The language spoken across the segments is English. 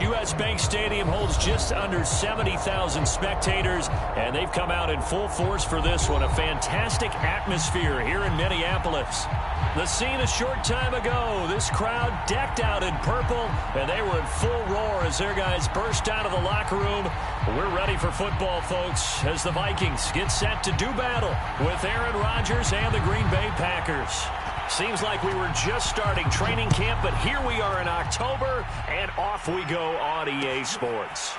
U.S. Bank Stadium holds just under 70,000 spectators, and they've come out in full force for this one. A fantastic atmosphere here in Minneapolis. The scene a short time ago, this crowd decked out in purple, and they were in full roar as their guys burst out of the locker room. We're ready for football, folks, as the Vikings get set to do battle with Aaron Rodgers and the Green Bay Packers. Seems like we were just starting training camp, but here we are in October, and off we go on EA Sports.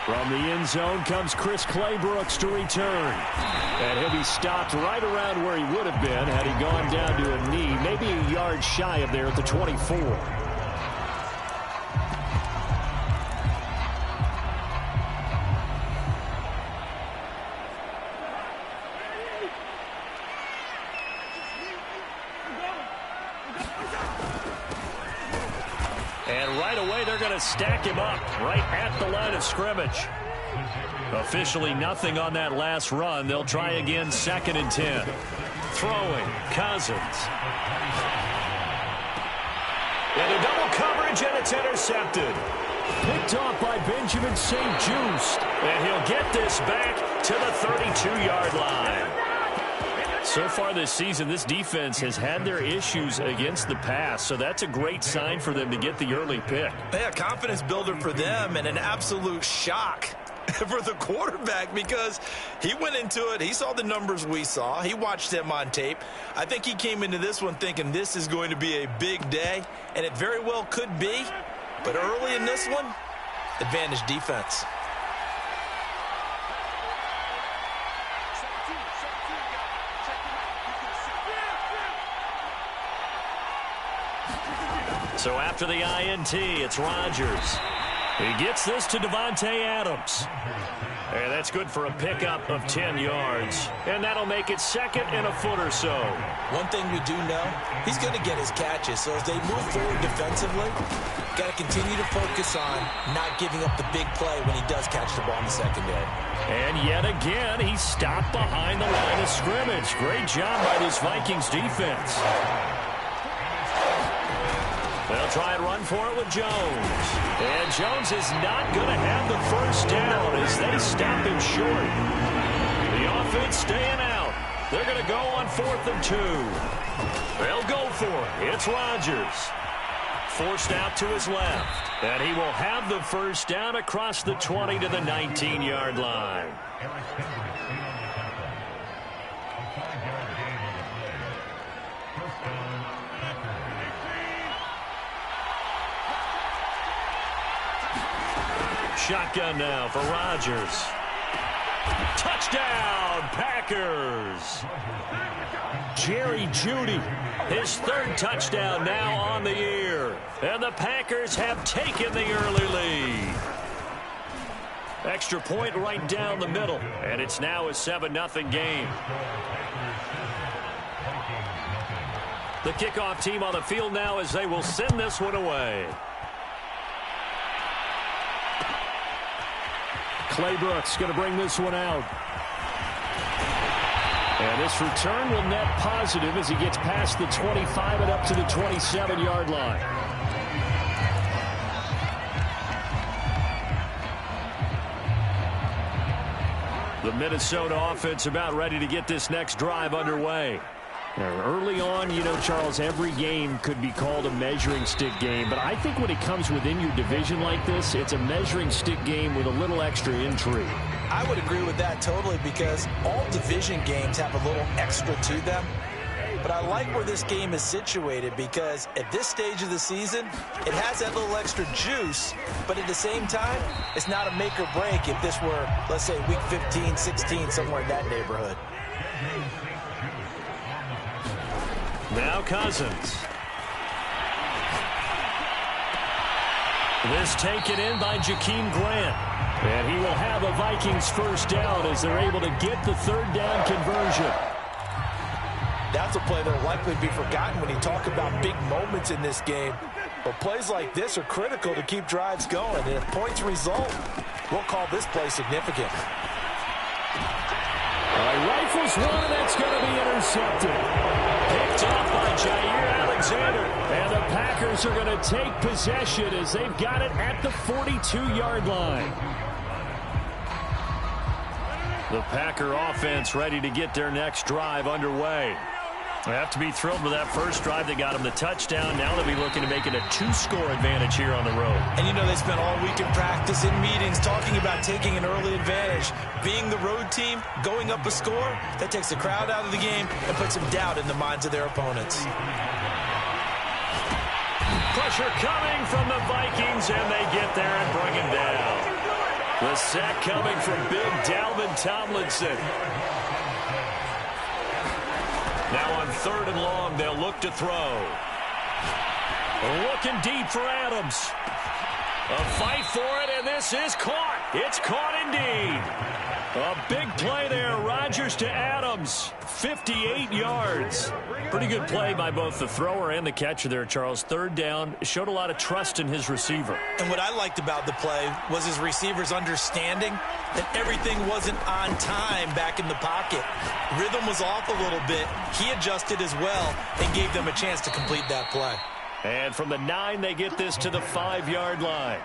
From the end zone comes Chris Claybrooks to return. And he'll be stopped right around where he would have been had he gone down to a knee, maybe a yard shy of there at the 24. And right away, they're going to stack him up right at the line of scrimmage. Officially nothing on that last run. They'll try again, 2nd and 10. Throwing, Cousins. Into double coverage, and it's intercepted. Picked off by Benjamin St-Juste. And he'll get this back to the 32-yard line. So far this season, this defense has had their issues against the pass, so that's a great sign for them to get the early pick. Yeah, confidence builder for them and an absolute shock for the quarterback because he went into it. He saw the numbers we saw. He watched them on tape. I think he came into this one thinking this is going to be a big day, and it very well could be. But early in this one, advantage defense. So after the INT, it's Rodgers. He gets this to Davante Adams. And that's good for a pickup of 10 yards. And that'll make it 2nd and a foot or so. One thing we do know, he's going to get his catches. So as they move forward defensively, got to continue to focus on not giving up the big play when he does catch the ball in the secondary. And yet again, he's stopped behind the line of scrimmage. Great job by this Vikings defense. They'll try and run for it with Jones. And Jones is not going to have the first down as they stop him short. The offense staying out. They're going to go on 4th and 2. They'll go for it. It's Rodgers. Forced out to his left. And he will have the first down across the 20 to the 19-yard line. Shotgun now for Rodgers. Touchdown, Packers. Jerry Jeudy, his 3rd touchdown now on the year. And the Packers have taken the early lead. Extra point right down the middle. And it's now a 7-0 game. The kickoff team on the field now as they will send this one away. Claybrooks going to bring this one out. And this return will net positive as he gets past the 25 and up to the 27-yard line. The Minnesota offense about ready to get this next drive underway. Early on, you know, Charles, every game could be called a measuring stick game. But I think when it comes within your division like this, it's a measuring stick game with a little extra intrigue. I would agree with that totally because all division games have a little extra to them. But I like where this game is situated because at this stage of the season, it has that little extra juice. But at the same time, it's not a make or break if this were, let's say, week 15, 16, somewhere in that neighborhood. Now Cousins. This taken in by Jakeem Grant. And he will have a Vikings first down as they're able to get the 3rd down conversion. That's a play that will likely be forgotten when you talk about big moments in this game. But plays like this are critical to keep drives going. And if points result, we'll call this play significant. Rifles one, that's going to be intercepted. Picked off by Jair Alexander. And the Packers are going to take possession as they've got it at the 42-yard line. The Packer offense ready to get their next drive underway. They have to be thrilled with that first drive. They got them the touchdown. Now they'll be looking to make it a 2-score advantage here on the road. And, you know, they spent all week in practice, in meetings, talking about taking an early advantage. Being the road team, going up a score, that takes the crowd out of the game and puts some doubt in the minds of their opponents. Pressure coming from the Vikings, and they get there and bring him down. The sack coming from big Dalvin Tomlinson. Now on 3rd and long, they'll look to throw. Looking deep for Adams. A fight for it, and this is caught. It's caught indeed. A big play there. Rodgers to Adams. 58 yards. Pretty good play by both the thrower and the catcher there, Charles. 3rd down. Showed a lot of trust in his receiver. And what I liked about the play was his receivers understanding that everything wasn't on time back in the pocket. Rhythm was off a little bit. He adjusted as well and gave them a chance to complete that play. And from the 9, they get this to the 5-yard line.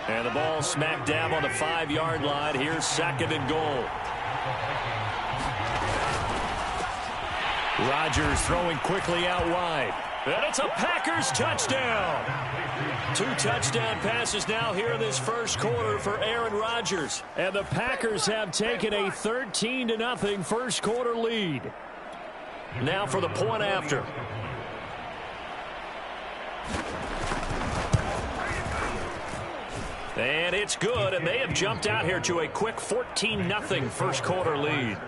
And the ball smack dab on the 5-yard line. Here's 2nd and goal. Rodgers throwing quickly out wide. And it's a Packers touchdown. 2 touchdown passes now here in this first quarter for Aaron Rodgers. And the Packers have taken a 13-0 first quarter lead. Now for the point after. And it's good, and they have jumped out here to a quick 14-0 first quarter lead.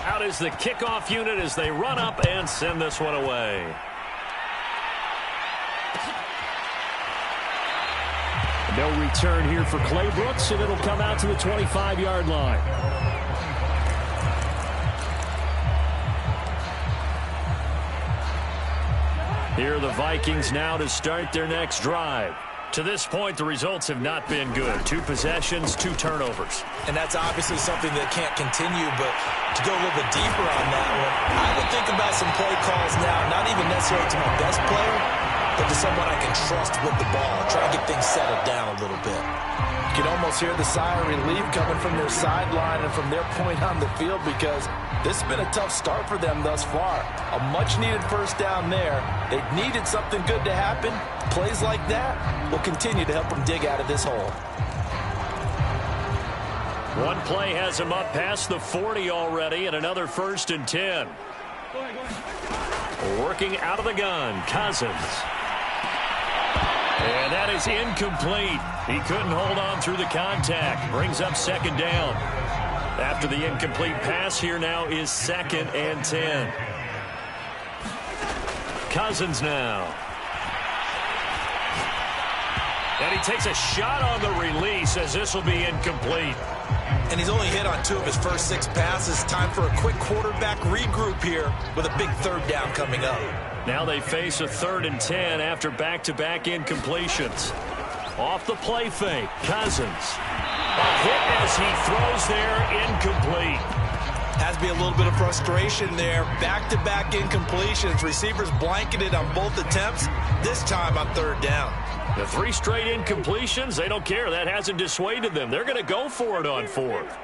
Out is the kickoff unit as they run up and send this one away. No return here for Clay Brooks, and it'll come out to the 25-yard line. Here are the Vikings now to start their next drive. To this point, the results have not been good. 2 possessions, 2 turnovers. And that's obviously something that can't continue, but to go a little bit deeper on that one, I would think about some play calls now, not even necessarily to my best player, but to someone I can trust with the ball. Try to get things settled down a little bit. You can almost hear the sigh of relief coming from their sideline and from their point on the field because this has been a tough start for them thus far. A much-needed first down there. They needed something good to happen. Plays like that will continue to help them dig out of this hole. One play has him up past the 40 already, and another 1st and 10. Working out of the gun, Cousins. And that is incomplete. He couldn't hold on through the contact. Brings up 2nd down. After the incomplete pass, here now is 2nd and 10. Cousins now. And he takes a shot on the release as this will be incomplete. And he's only hit on 2 of his first 6 passes. Time for a quick quarterback regroup here with a big 3rd down coming up. Now they face a 3rd and 10 after back-to-back incompletions. Off the play fake, Cousins. A hit as he throws there, incomplete. Has to be a little bit of frustration there. Back-to-back incompletions. Receivers blanketed on both attempts, this time on 3rd down. The 3 straight incompletions, they don't care. That hasn't dissuaded them. They're going to go for it on 4th.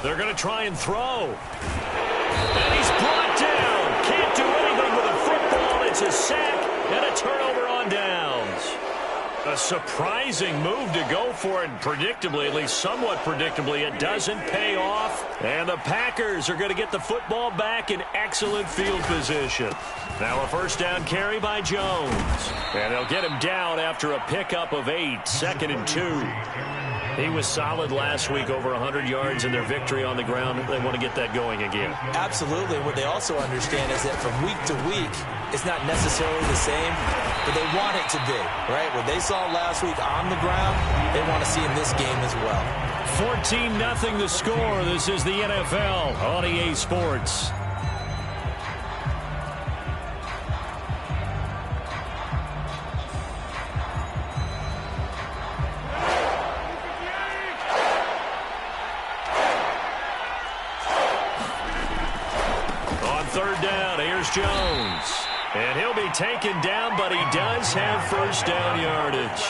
They're going to try and throw. And he's brought down. Can't do anything with a football. It's a sack and a turnover on downs. A surprising move to go for it, predictably, at least somewhat predictably. It doesn't pay off, and the Packers are going to get the football back in excellent field position. Now a first down carry by Jones, and they'll get him down after a pickup of 8, 2nd and 2. He was solid last week, over 100 yards in their victory on the ground. They want to get that going again. Absolutely. What they also understand is that from week to week, it's not necessarily the same, but they want it to be, right? What they saw last week on the ground, they want to see in this game as well. 14-0 the score. This is the NFL on EA Sports. Third down, here's Jones. And he'll be taken down, but he does have first down yardage.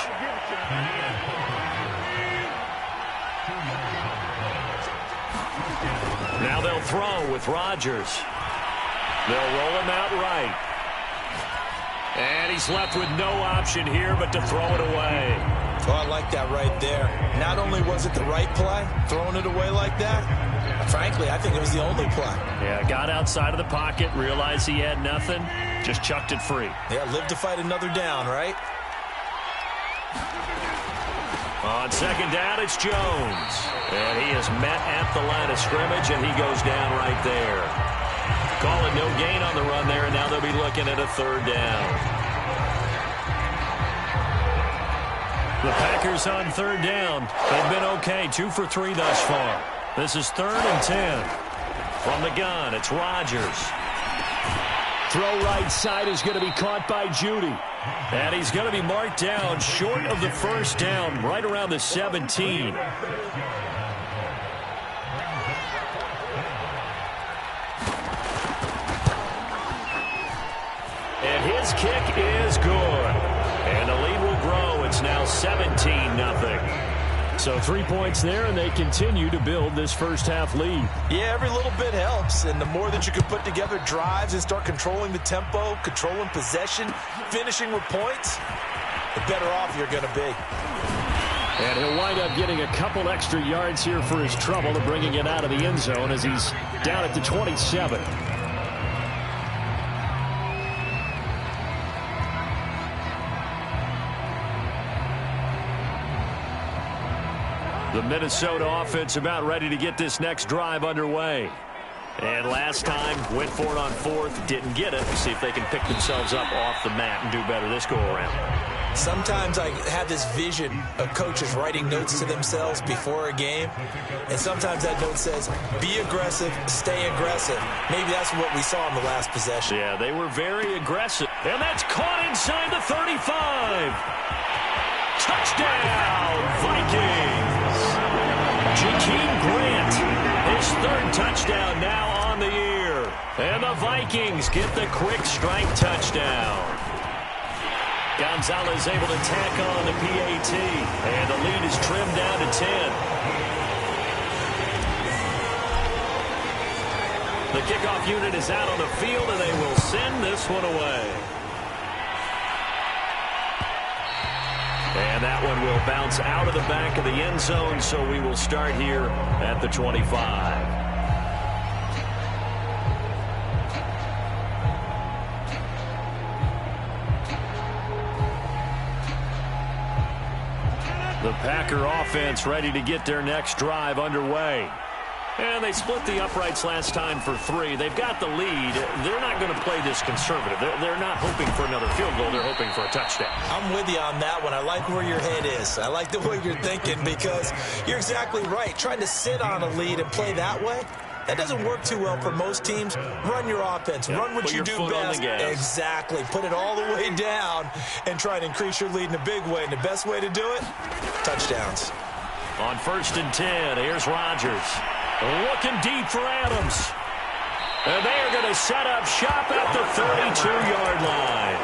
Now they'll throw with Rodgers. They'll roll him out right. And he's left with no option here but to throw it away. Oh, I like that right there. Not only was it the right play, throwing it away like that, frankly, I think it was the only play. Yeah, got outside of the pocket, realized he had nothing, just chucked it free. Yeah, live to fight another down, right? On second down, it's Jones. And he is met at the line of scrimmage, and he goes down right there. Call it no gain on the run there, and now they'll be looking at a third down. The Packers on third down. They've been okay, 2 for 3 thus far. This is 3rd and 10. From the gun, it's Rodgers. Throw right side is going to be caught by Judy. And he's going to be marked down short of the first down, right around the 17. And his kick is good. And the lead will grow. It's now 17-0. So 3 points there, and they continue to build this first half lead. Yeah, every little bit helps, and the more that you can put together drives and start controlling the tempo, controlling possession, finishing with points, the better off you're going to be. And he'll wind up getting a couple extra yards here for his trouble to bringing it out of the end zone as he's down at the 27. The Minnesota offense about ready to get this next drive underway. And last time, went for it on 4th, didn't get it. See if they can pick themselves up off the mat and do better this go-around. Sometimes I have this vision of coaches writing notes to themselves before a game, and sometimes that note says, be aggressive, stay aggressive. Maybe that's what we saw in the last possession. Yeah, they were very aggressive. And that's caught inside the 35. Touchdown, Vikings. Jakeem Grant, his 3rd touchdown now on the year. And the Vikings get the quick strike touchdown. Gonzalez able to tack on the PAT. And the lead is trimmed down to 10. The kickoff unit is out on the field, and they will send this one away. And that one will bounce out of the back of the end zone, so we will start here at the 25. The Packer offense ready to get their next drive underway. And they split the uprights last time for 3. They've got the lead. They're not going to play this conservative. They're not hoping for another field goal. They're hoping for a touchdown. I'm with you on that one. I like where your head is. I like the way you're thinking because you're exactly right. Trying to sit on a lead and play that way, that doesn't work too well for most teams. Run your offense. Run what you do best. Exactly. Put it all the way down and try to increase your lead in a big way. And the best way to do it, touchdowns. On 1st and 10, here's Rodgers. Looking deep for Adams. And they are going to set up shop at the 32-yard line.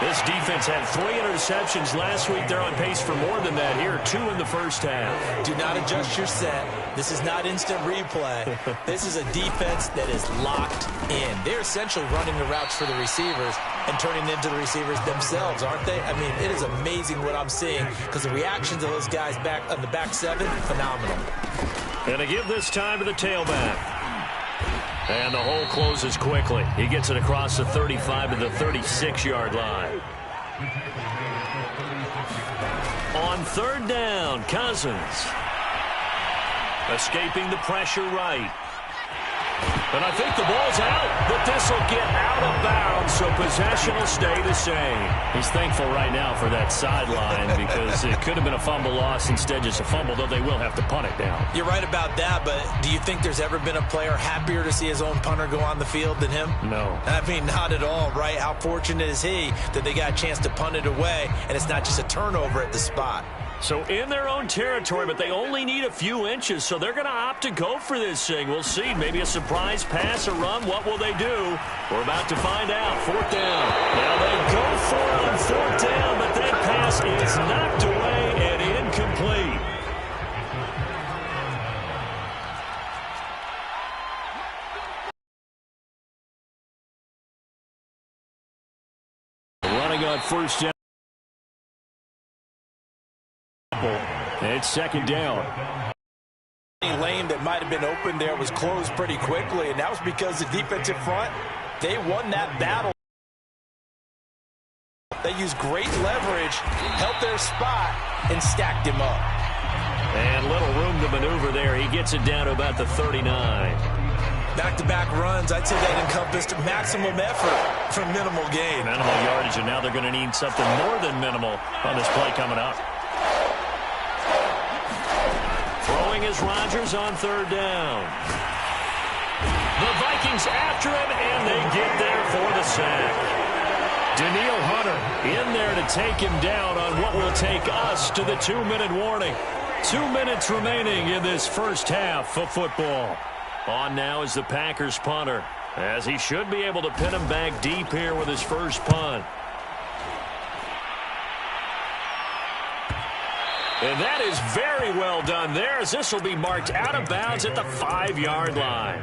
This defense had 3 interceptions last week. They're on pace for more than that here. 2 in the first half. Do not adjust your set. This is not instant replay. This is a defense that is locked in. They're essentially running the routes for the receivers and turning into the receivers themselves, aren't they? I mean, it is amazing what I'm seeing because the reactions of those guys back on the back 7, phenomenal. And to give this time to the tailback. And the hole closes quickly. He gets it across the 35 to the 36-yard line. On third down, Cousins. Escaping the pressure right. And I think the ball's out, but this will get out of bounds, so possession will stay the same. He's thankful right now for that sideline because it could have been a fumble loss, instead just a fumble, though they will have to punt it down. You're right about that, but do you think there's ever been a player happier to see his own punter go on the field than him? No. I mean, not at all, right? How fortunate is he that they got a chance to punt it away, and it's not just a turnover at the spot. So in their own territory, but they only need a few inches, so they're going to opt to go for this thing. We'll see. Maybe a surprise pass, a run. What will they do? We're about to find out. 4th down. Now they go for it on 4th down, but that pass is knocked away and incomplete. Running on 1st down. It's 2nd down. Any lane that might have been open there was closed pretty quickly, and that was because the defensive front, they won that battle. They used great leverage, helped their spot, and stacked him up. And little room to maneuver there. He gets it down to about the 39. Back-to-back runs, I'd say that encompassed maximum effort for minimal gain. Minimal yardage, and now they're going to need something more than minimal on this play coming up. Throwing is Rodgers on 3rd down. The Vikings after him, and they get there for the sack. Danielle Hunter in there to take him down on what will take us to the 2-minute warning. 2 minutes remaining in this first half of football. On now is the Packers punter, as he should be able to pin him back deep here with his first punt. And that is very well done there, as this will be marked out of bounds at the 5-yard line.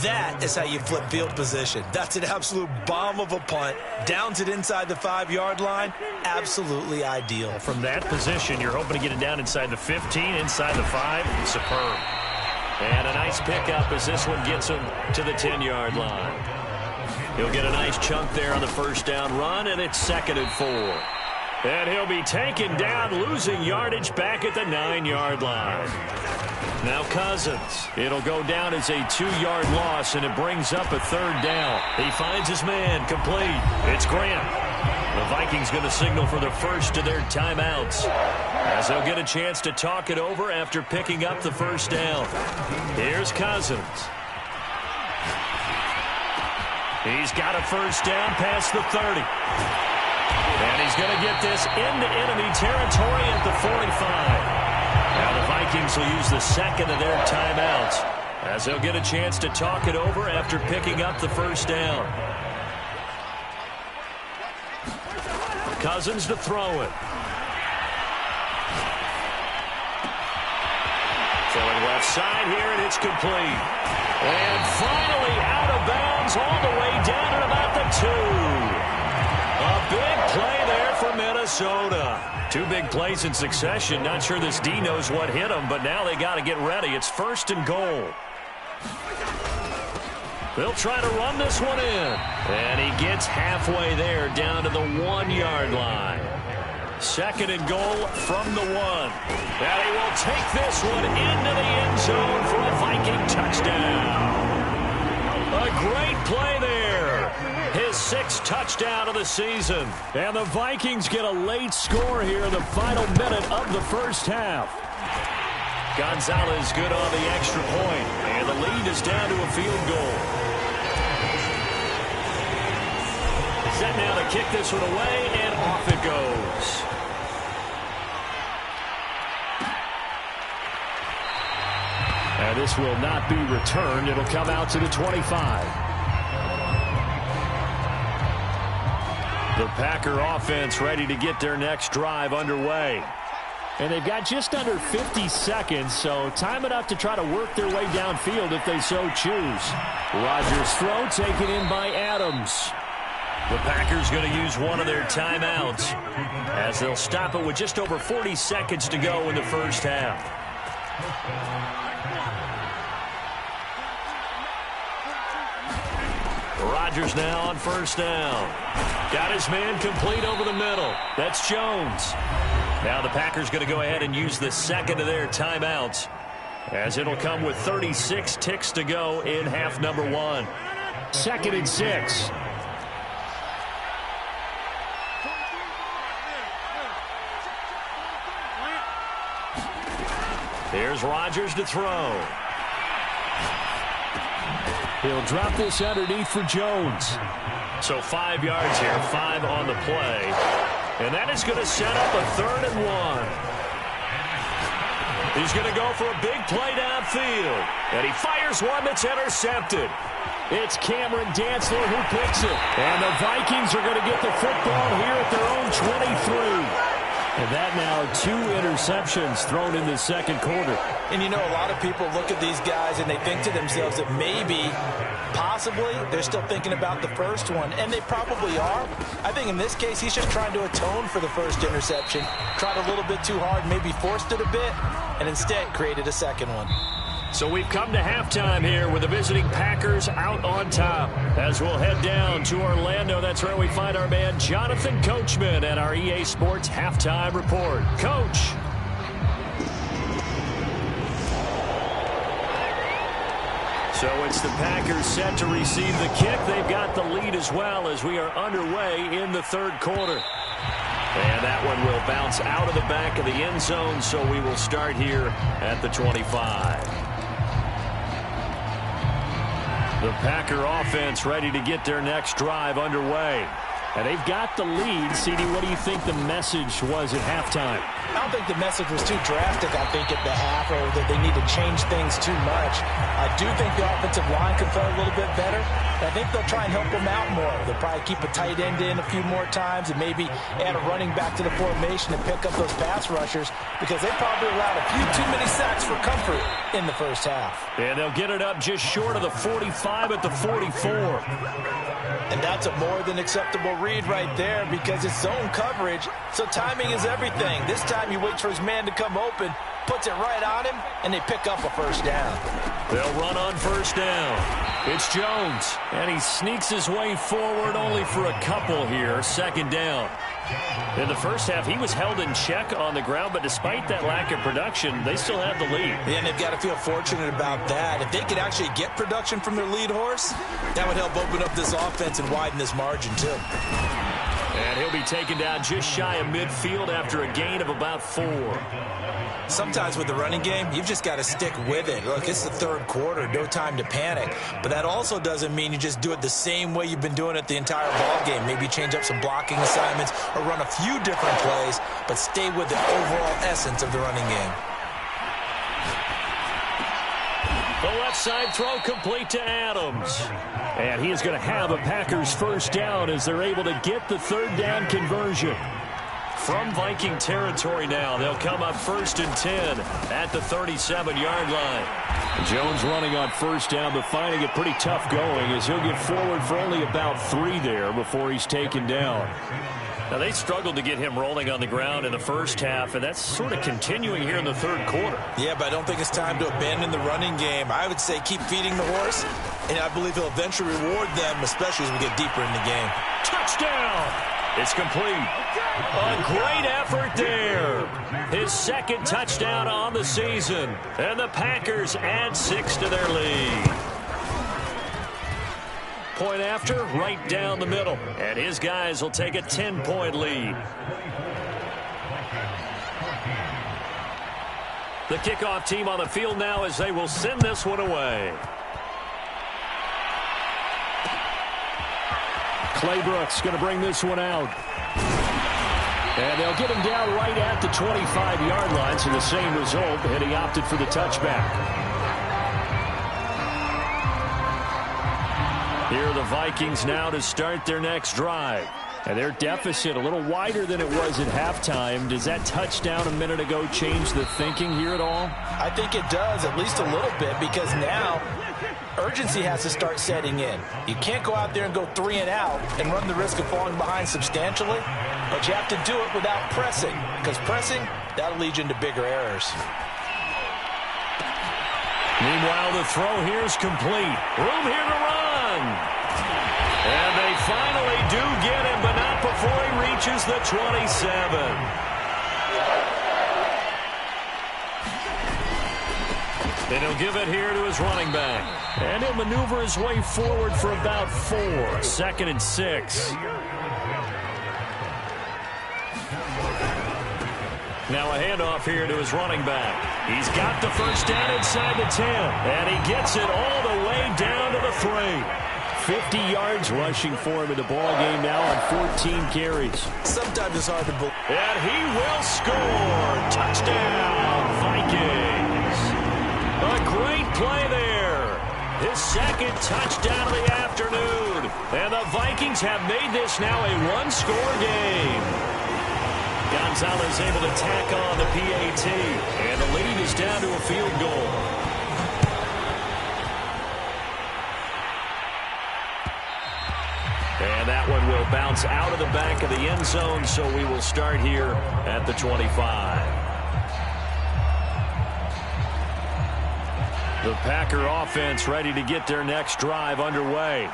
That is how you flip field position. That's an absolute bomb of a punt. Downs it inside the 5-yard line. Absolutely ideal. From that position, you're hoping to get it down inside the 15, inside the 5. Superb. And a nice pickup as this one gets him to the 10-yard line. He'll get a nice chunk there on the first down run, and it's 2nd and 4. And he'll be taken down, losing yardage back at the 9-yard line. Now Cousins. It'll go down as a 2-yard loss, and it brings up a 3rd down. He finds his man, complete. It's Grant. The Vikings going to signal for the first of their timeouts, as they'll get a chance to talk it over after picking up the first down. Here's Cousins. He's got a first down past the 30. And he's going to get this into enemy territory at the 45. Now the Vikings will use the 2nd of their timeouts, as they'll get a chance to talk it over after picking up the first down. Cousins to throw it. Throwing left side here, and it's complete. And finally out of bounds all the way down at about the 2. A big play there for Minnesota. 2 big plays in succession. Not sure this D knows what hit him, but now they got to get ready. It's 1st and goal. They'll try to run this one in. And he gets halfway there, down to the 1-yard line. 2nd and goal from the 1. And he will take this one into the end zone for a Viking touchdown. A great play there. His 6th touchdown of the season. And the Vikings get a late score here in the final minute of the first half. Gonzalez good on the extra point. And the lead is down to a field goal. Set now to kick this one away, and off it goes. And this will not be returned. It'll come out to the 25. The Packer offense ready to get their next drive underway. And they've got just under 50 seconds, so time enough to try to work their way downfield if they so choose. Rodgers' throw taken in by Adams. The Packers going to use one of their timeouts as they'll stop it with just over 40 seconds to go in the first half. Rodgers now on first down. Got his man complete over the middle. That's Jones. Now the Packers going to go ahead and use the second of their timeouts as it'll come with 36 ticks to go in half number one. 2nd and 6. Here's Rodgers to throw. He'll drop this underneath for Jones. So 5 yards here, 5 on the play. And that is going to set up a 3rd and 1. He's going to go for a big play downfield. And he fires one that's intercepted. It's Cameron Dantzler who picks it. And the Vikings are going to get the football here at their own 23. And that now 2 interceptions thrown in the second quarter. And you know, a lot of people look at these guys and they think to themselves that maybe, possibly, they're still thinking about the first one. And they probably are. I think in this case, he's just trying to atone for the first interception. Tried a little bit too hard, maybe forced it a bit, and instead created a second one. So we've come to halftime here with the visiting Packers out on top. As we'll head down to Orlando, that's where we find our man Jonathan Coachman at our EA Sports Halftime Report. Coach. So it's the Packers set to receive the kick. They've got the lead as well as we are underway in the third quarter. And that one will bounce out of the back of the end zone, so we will start here at the 25. The Packer offense ready to get their next drive underway. And they've got the lead. CD, what do you think the message was at halftime? I don't think the message was too drastic, I think, at the half, or that they need to change things too much. I do think the offensive line can play a little bit better. I think they'll try and help them out more. They'll probably keep a tight end in a few more times and maybe add a running back to the formation and pick up those pass rushers because they probably allowed a few too many sacks for comfort in the first half. And they'll get it up just short of the 45 at the 44. And that's a more than acceptable read right there because it's zone coverage, so timing is everything. This time he waits for his man to come open, puts it right on him, and they pick up a first down. They'll run on first down. It's Jones, and he sneaks his way forward only for a couple here. 2nd down. In the first half, he was held in check on the ground, but despite that lack of production, they still have the lead. And they've got to feel fortunate about that. If they could actually get production from their lead horse, that would help open up this offense and widen this margin, too. And he'll be taken down just shy of midfield after a gain of about 4. Sometimes with the running game, you've just got to stick with it. Look, it's the third quarter, no time to panic. But that also doesn't mean you just do it the same way you've been doing it the entire ball game. Maybe change up some blocking assignments or run a few different plays, but stay with the overall essence of the running game. The left side throw complete to Adams. And he is going to have a Packers first down as they're able to get the 3rd down conversion. From Viking territory now, they'll come up 1st and 10 at the 37-yard line. Jones running on first down, but finding it pretty tough going as he'll get forward for only about 3 there before he's taken down. Now, they struggled to get him rolling on the ground in the first half, and that's sort of continuing here in the third quarter. Yeah, but I don't think it's time to abandon the running game. I would say keep feeding the horse, and I believe he'll eventually reward them, especially as we get deeper in the game. Touchdown! It's complete. A great effort there. His 2nd touchdown on the season, and the Packers add 6 to their lead. Point after, right down the middle. And his guys will take a 10-point lead. The kickoff team on the field now as they will send this one away. Claybrooks going to bring this one out. And they'll get him down right at the 25-yard line, so the same result, and he opted for the touchback. Here are the Vikings now to start their next drive. And their deficit a little wider than it was at halftime. Does that touchdown a minute ago change the thinking here at all? I think it does, at least a little bit, because now urgency has to start setting in. You can't go out there and go 3 and out and run the risk of falling behind substantially, but you have to do it without pressing, because pressing, that'll lead you into bigger errors. Meanwhile, the throw here is complete. Room here to run. And they finally do get him, but not before he reaches the 27. And he'll give it here to his running back. And he'll maneuver his way forward for about 4. 2nd and 6. Now a handoff here to his running back. He's got the first down inside the 10. And he gets it all the way down to the 3. 50 yards rushing for him in the ball game now on 14 carries. Sometimes it's hard to believe. And he will score. Touchdown, Vikings. A great play there. His 2nd touchdown of the afternoon. And the Vikings have made this now a 1-score game. Gonzalez able to tack on the PAT. And the lead is down to a field goal. And that one will bounce out of the back of the end zone, so we will start here at the 25. The Packer offense ready to get their next drive underway.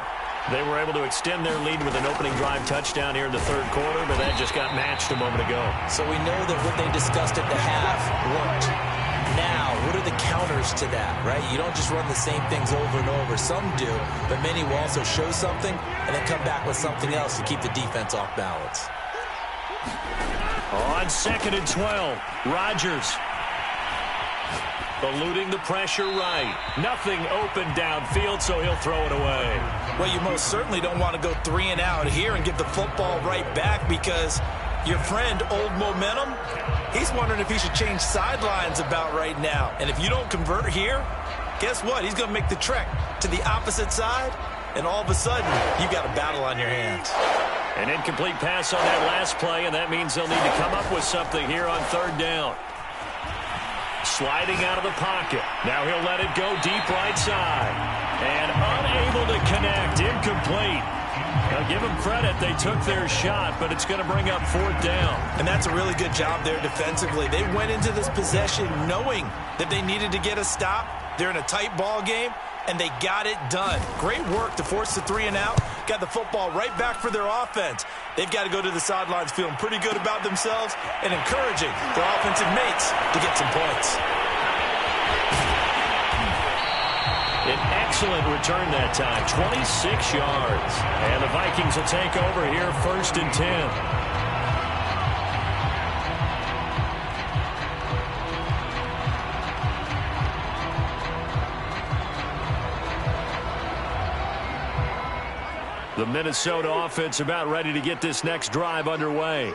They were able to extend their lead with an opening drive touchdown here in the 3rd quarter, but that just got matched a moment ago. So we know that what they discussed at the half worked. Now, what are the counters to that, right? You don't just run the same things over and over. Some do, but many will also show something and then come back with something else to keep the defense off balance. On 2nd and 12, Rodgers eluding the pressure right. Nothing open downfield, so he'll throw it away. Well, you most certainly don't want to go 3 and out here and give the football right back, because your friend, Old Momentum, he's wondering if he should change sidelines about right now. And if you don't convert here, guess what? He's going to make the trek to the opposite side, and all of a sudden, you've got a battle on your hands. An incomplete pass on that last play, and that means they'll need to come up with something here on 3rd down. Sliding out of the pocket. Now he'll let it go deep right side. And unable to connect. Incomplete. Now give them credit. They took their shot, but it's going to bring up 4th down. And that's a really good job there defensively. They went into this possession knowing that they needed to get a stop. They're in a tight ball game, and they got it done. Great work to force the 3 and out. Got the football right back for their offense. They've got to go to the sidelines feeling pretty good about themselves and encouraging their offensive mates to get some points. An excellent return that time, 26 yards. And the Vikings will take over here, 1st and 10. The Minnesota offense about ready to get this next drive underway.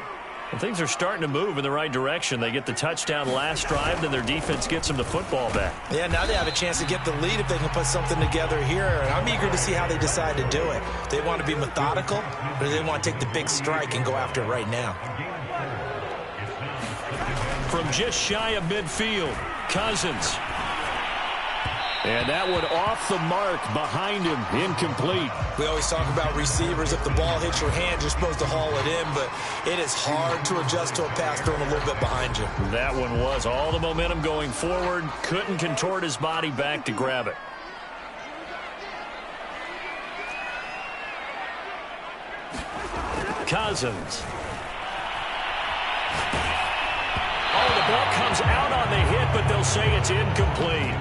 And things are starting to move in the right direction. They get the touchdown last drive, then their defense gets them the football back. Yeah, now they have a chance to get the lead if they can put something together here. And I'm eager to see how they decide to do it. They want to be methodical, or they want to take the big strike and go after it right now. From just shy of midfield, Cousins. And that one off the mark behind him, incomplete. We always talk about receivers. If the ball hits your hand, you're supposed to haul it in, but it is hard to adjust to a pass thrown a little bit behind you. That one was all the momentum going forward. Couldn't contort his body back to grab it. Cousins. Oh, the ball comes out on the hit, but they'll say it's incomplete.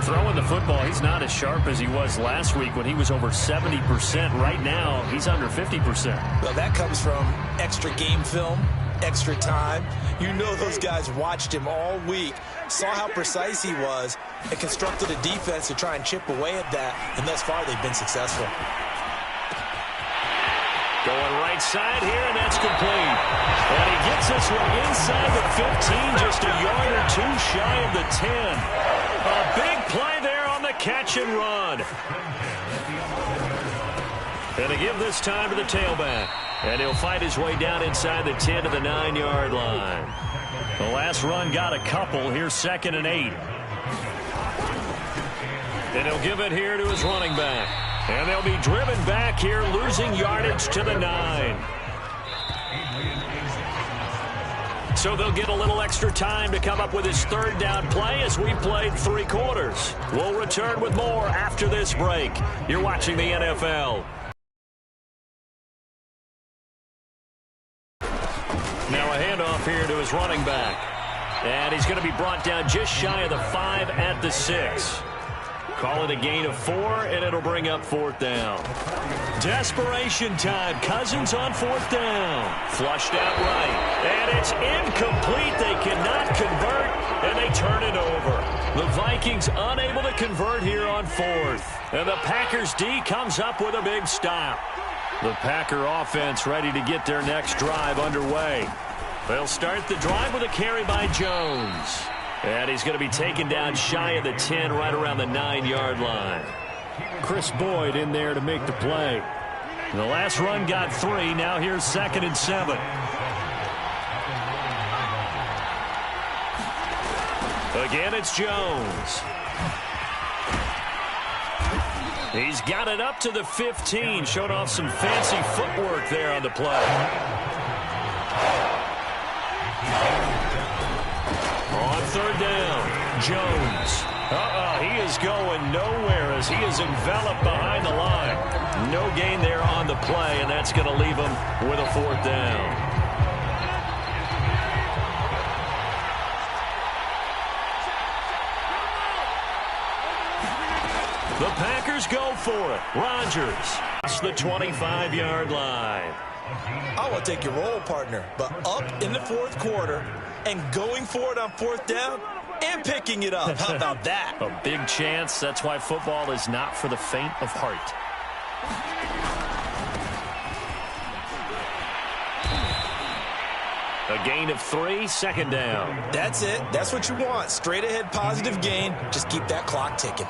Throwing the football, he's not as sharp as he was last week when he was over 70%. Right now, he's under 50%. Well, that comes from extra game film, extra time. You know those guys watched him all week, saw how precise he was, and constructed a defense to try and chip away at that, and thus far they've been successful. Going right side here, and that's complete. And he gets this one inside the 15, just a yard or two shy of the 10. A big play there on the catch and run. And to give this time to the tailback. And he'll fight his way down inside the 10 to the 9-yard line. The last run got a couple. Here's 2nd and 8. And he'll give it here to his running back. And they'll be driven back here, losing yardage to the 9. So they'll get a little extra time to come up with his 3rd down play as we played 3 quarters. We'll return with more after this break. You're watching the NFL. Now a handoff here to his running back. And he's going to be brought down just shy of the 5 at the 6. Call it a gain of 4, and it'll bring up 4th down. Desperation time. Cousins on 4th down. Flushed out right. And it's incomplete. They cannot convert, and they turn it over. The Vikings unable to convert here on 4th. And the Packers D comes up with a big stop. The Packer offense ready to get their next drive underway. They'll start the drive with a carry by Jones. And he's going to be taken down shy of the 10, right around the 9-yard line. Chris Boyd in there to make the play. The last run got 3. Now here's 2nd and 7. Again, it's Jones. He's got it up to the 15. Showed off some fancy footwork there on the play. On 3rd down, Jones. He is going nowhere as he is enveloped behind the line. No gain there on the play, and that's going to leave him with a 4th down. The Packers go for it. Rodgers. It's the 25-yard line. I will take your role, partner, but up in the 4th quarter and going for it on 4th down and picking it up. How about that? A big chance. That's why football is not for the faint of heart. A gain of 3, 2nd down. That's it. That's what you want. Straight ahead positive gain. Just keep that clock ticking.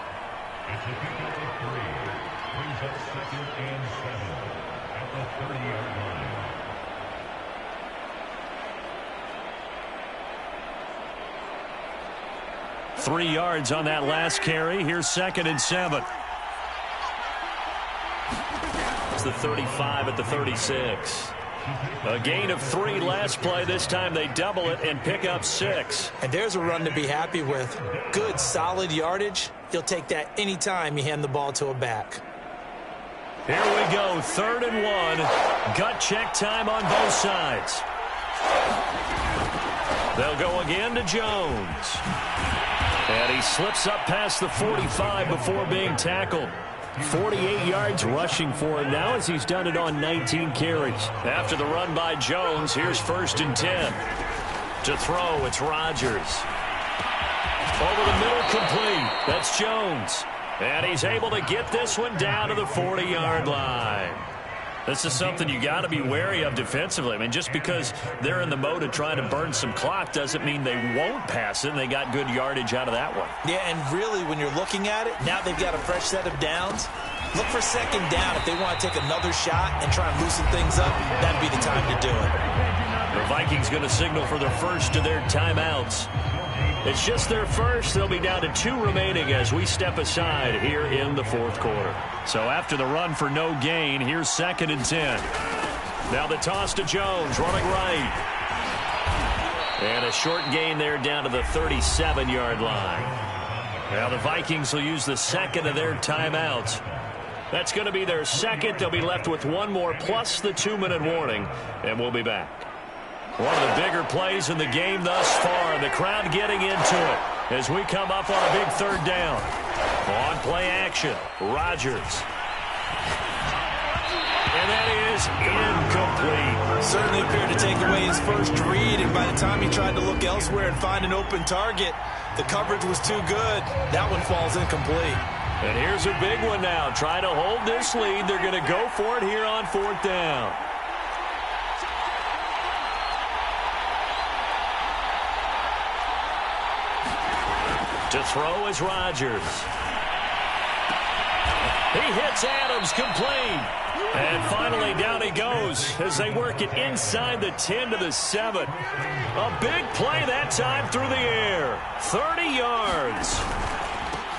Three yards on that last carry. Here's 2nd and 7. It's the 35 at the 36. A gain of 3 last play. This time they double it and pick up 6. And there's a run to be happy with. Good, solid yardage. You'll take that anytime you hand the ball to a back. Here we go, 3rd and 1. Gut check time on both sides. They'll go again to Jones. And he slips up past the 45 before being tackled. 48 yards rushing for him now as he's done it on 19 carries. After the run by Jones, here's 1st and 10. To throw, it's Rodgers. Over the middle, complete. That's Jones. And he's able to get this one down to the 40-yard line. This is something you got to be wary of defensively. I mean, just because they're in the mode of trying to burn some clock doesn't mean they won't pass it, and they got good yardage out of that one. Yeah, and really, when you're looking at it, now they've got a fresh set of downs. Look for 2nd down. If they want to take another shot and try and loosen things up, that'd be the time to do it. The Vikings going to signal for the first of their timeouts. It's just their first. They'll be down to 2 remaining as we step aside here in the 4th quarter. So after the run for no gain, here's 2nd and 10. Now the toss to Jones, running right. And a short gain there down to the 37-yard line. Now the Vikings will use the 2nd of their timeouts. That's going to be their 2nd. They'll be left with 1 more plus the 2-minute warning, and we'll be back. One of the bigger plays in the game thus far. The crowd getting into it as we come up on a big 3rd down. On play action, Rodgers. And that is incomplete. Certainly appeared to take away his first read, and by the time he tried to look elsewhere and find an open target, the coverage was too good. That one falls incomplete. And here's a big one now. Trying to hold this lead. They're going to go for it here on 4th down. To throw is Rodgers. He hits Adams complete. And finally down he goes as they work it inside the 10 to the 7. A big play that time through the air. 30 yards.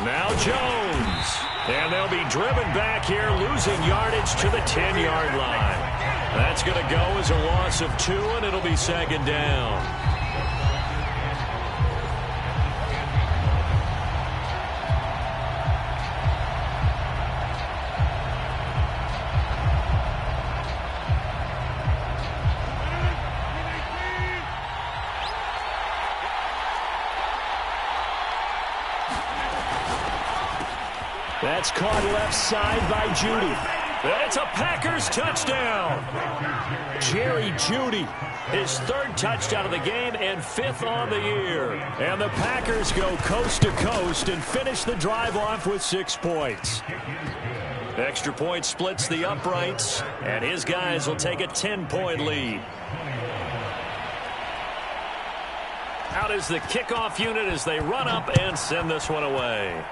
Now Jones. And they'll be driven back here, losing yardage to the 10-yard line. That's going to go as a loss of 2, and it'll be second down. That's caught left side by Jeudy. And it's a Packers touchdown. Jerry Jeudy, his 3rd touchdown of the game and 5th on the year. And the Packers go coast to coast and finish the drive off with 6 points. Extra point splits the uprights, and his guys will take a 10-point lead. Out is the kickoff unit as they run up and send this one away.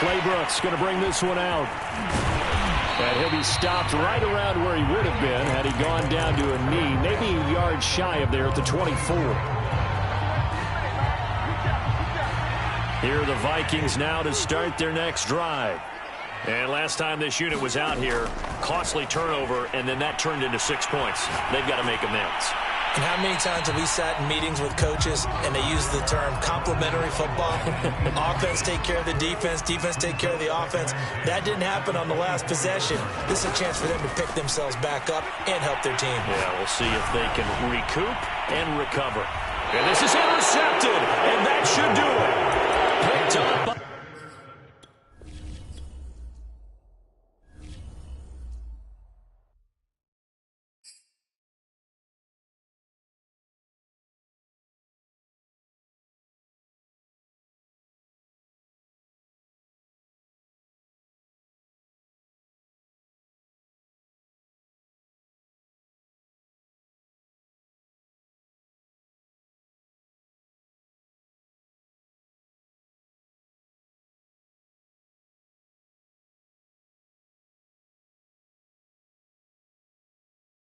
Claybrooks going to bring this one out. And he'll be stopped right around where he would have been had he gone down to a knee, maybe a yard shy of there at the 24. Here are the Vikings now to start their next drive. And last time this unit was out here, costly turnover, and then that turned into 6 points. They've got to make amends. And how many times have we sat in meetings with coaches and they use the term complementary football? Offense take care of the defense, defense take care of the offense. That didn't happen on the last possession. This is a chance for them to pick themselves back up and help their team. Yeah, we'll see if they can recoup and recover. And this is intercepted, and that should do it. Picked up.